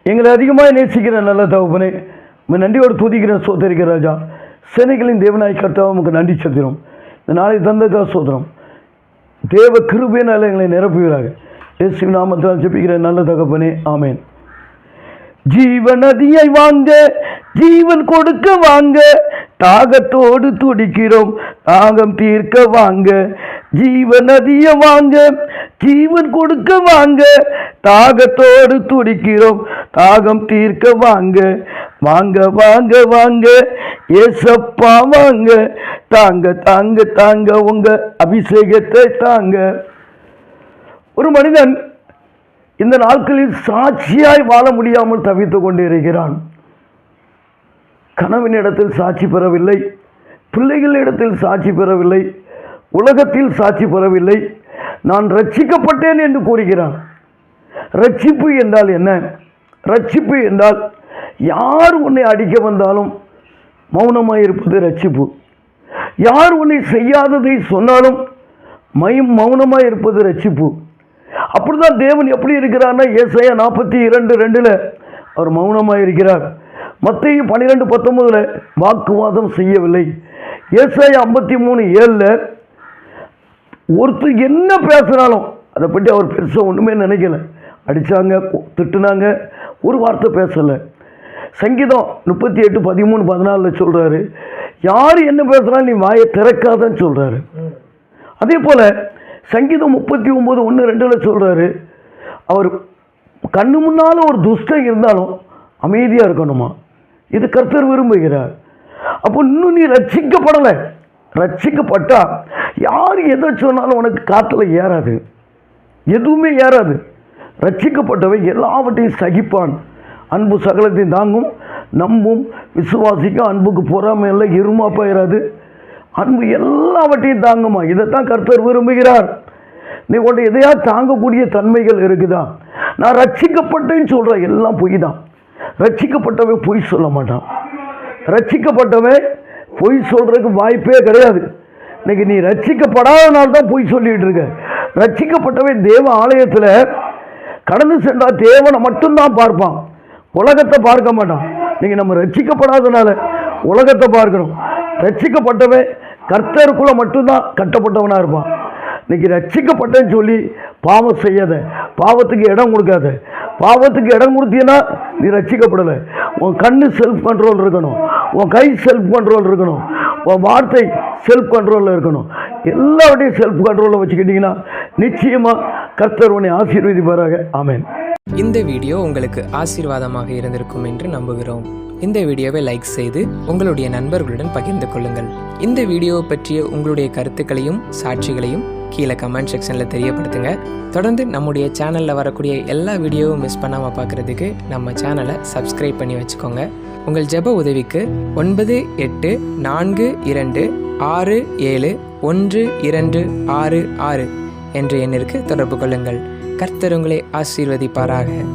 எங்களை அதிகமாக நேசிக்கிற நல்ல தகப்பனே, உங்கள் நன்றியோடு துதிக்கிற சோதரிக்கிற ராஜா, சேனைகளின் தேவனாய் கர்த்தாவே உமக்கு நன்றி செலுத்துகிறோம். இந்த நாளை தந்ததா சோதரம் தேவ கிருபையினால் எங்களை நிரப்புகிறாங்க. இயேசு நாமத்தால் ஜெபிக்கிற நல்ல தகப்பனே, ஆமேன். ஜீவ நதியை வாங்க, ஜீவன் கொடுக்க வாங்க, தாகத்தோடு துடிக்கிறோம், தாகம் தீர்க்க வாங்க. ஜீவ நதியை வாங்க, ஜீவன் கொடுக்க வாங்க, தாகத்தோடு துடிக்கிறோம், தாகம் தீர்க்க வாங்க. வாங்க வாங்க வாங்க ஏசப்பா வாங்க, தாங்க தாங்க தாங்க உங்க அபிஷேகத்தை தாங்க. ஒரு மனிதன் இந்த நாட்களில் சாட்சியாய் வாழ முடியாமல் தவித்து கொண்டிருக்கிறான். கணவனிடத்தில் சாட்சி பெறவில்லை, பிள்ளைகளிடத்தில் சாட்சி பெறவில்லை, உலகத்தில் சாட்சி பெறவில்லை. நான் ரட்சிக்கப்பட்டேன் என்று கூறுகிறான். ரட்சிப்பு என்றால் என்ன? ரட்சிப்பு என்றால் யார் உன்னை அடிக்க வந்தாலும் மௌனமாக இருப்பது ரட்சிப்பு. யார் உன்னை செய்யாததை சொன்னாலும் மௌனமாக இருப்பது ரட்சிப்பு. அப்படிதான் தேவன் எப்படி இருக்கிறார்னா, ஏசாயா 42:2 அவர் மௌனமாக இருக்கிறார். மத்தேயு 12:19 வாக்குவாதம் செய்யவில்லை. ஏசாயா 53:7 ஒருத்தர் என்ன பேசுனாலும் அதை பற்றி அவர் பெருசாக ஒன்றுமே நினைக்கல. அடித்தாங்க, திட்டுனாங்க, ஒரு வார்த்தை பேசலை. சங்கீதம் 38:13-14 சொல்கிறாரு, யார் என்ன பேசுகிறாலும் நீ வாயை திறக்காதன்னு சொல்கிறாரு. அதே போல் சங்கீதம் 39:1-2 சொல்கிறாரு, அவர் கண்ணு முன்னால் ஒரு துஷ்டம் இருந்தாலும் அமைதியாக இருக்கணுமா. இது கர்த்தர் விரும்புகிறார். அப்போ இன்னும் நீ ரட்சிக்கப்படலை. ரட்சிக்கப்பட்டா யார் எதை சொன்னாலும் உனக்கு காற்றுல ஏறாது, எதுவுமே ஏறாது. ரட்சிக்கப்பட்டவை எல்லாவற்றையும் சகிப்பான். அன்பு சகலத்தையும் தாங்கும், நம்பும், விசுவாசிக்கும். அன்புக்கு பொறாமை இல்லை, இருமாப்பாயிராது. அன்பு எல்லாவற்றையும் தாங்குமா. இதைத்தான் கர்த்தர் விரும்புகிறார். நீ கொண்ட எதையா தாங்கக்கூடிய தன்மைகள் இருக்குதா? நான் ரட்சிக்கப்பட்டேன்னு சொல்கிறேன், எல்லாம் பொய் தான். ரட்சிக்கப்பட்டவன் பொய் சொல்ல மாட்டான். ரட்சிக்கப்பட்டவன் பொய் சொல்கிறதுக்கு வாய்ப்பே கிடையாது. இன்னைக்கு நீ ரட்சிக்கப்படாதனால தான் பொய் சொல்லிகிட்டு இருக்க. ரட்சிக்கப்பட்டவன் தேவ ஆலயத்தில் கடந்து சென்றால் தேவனை மட்டும்தான் பார்ப்பான், உலகத்தை பார்க்க மாட்டான். நீங்கள் நம்ம ரட்சிக்கப்படாதனால உலகத்தை பார்க்கணும். ரட்சிக்கப்பட்டவன் கர்த்தருக்குள்ளே மட்டும்தான் கட்டப்பட்டவனாக இருப்பான். இன்னைக்கு ரட்சிக்கப்பட்டேன்னு சொல்லி பாவம் செய்யாத, பாவத்துக்கு இடம் கொடுக்காத. பாவத்துக்கு இடம் கொடுத்தீங்கன்னா நீ ரட்சிக்கப்படலை. உன் கண்ணு செல்ஃப் கண்ட்ரோல் இருக்கணும், உன் கை செல்ஃப் கண்ட்ரோல் இருக்கணும், உன் வார்த்தை செல்ஃப் கண்ட்ரோலில் இருக்கணும். எல்லாவற்றையும் செல்ஃப் கண்ட்ரோலில் வச்சுக்கிட்டிங்கன்னா நிச்சயமாக கர்த்தர் உன்னை ஆசீர்வதிப்பாராக. ஆமென். இந்த வீடியோ உங்களுக்கு ஆசீர்வாதமாக இருந்திருக்கும் என்று நம்புகிறோம். இந்த வீடியோவை லைக் செய்து உங்களுடைய நண்பர்களுடன் பகிர்ந்து கொள்ளுங்கள். இந்த வீடியோவை பற்றிய உங்களுடைய கருத்துக்களையும் சாட்சிகளையும் கீழே கமெண்ட் செக்ஷனில் தெரியப்படுத்துங்க. தொடர்ந்து நம்முடைய சேனலில் வரக்கூடிய எல்லா வீடியோவும் மிஸ் பண்ணாமல் பார்க்குறதுக்கு நம்ம சேனலை சப்ஸ்கிரைப் பண்ணி வச்சுக்கோங்க. உங்கள் ஜெப உதவிக்கு 9842671266 என்ற எண்ணிற்கு தொடர்பு கொள்ளுங்கள். கர்த்தர் உங்களை ஆசீர்வதிப்பாராக.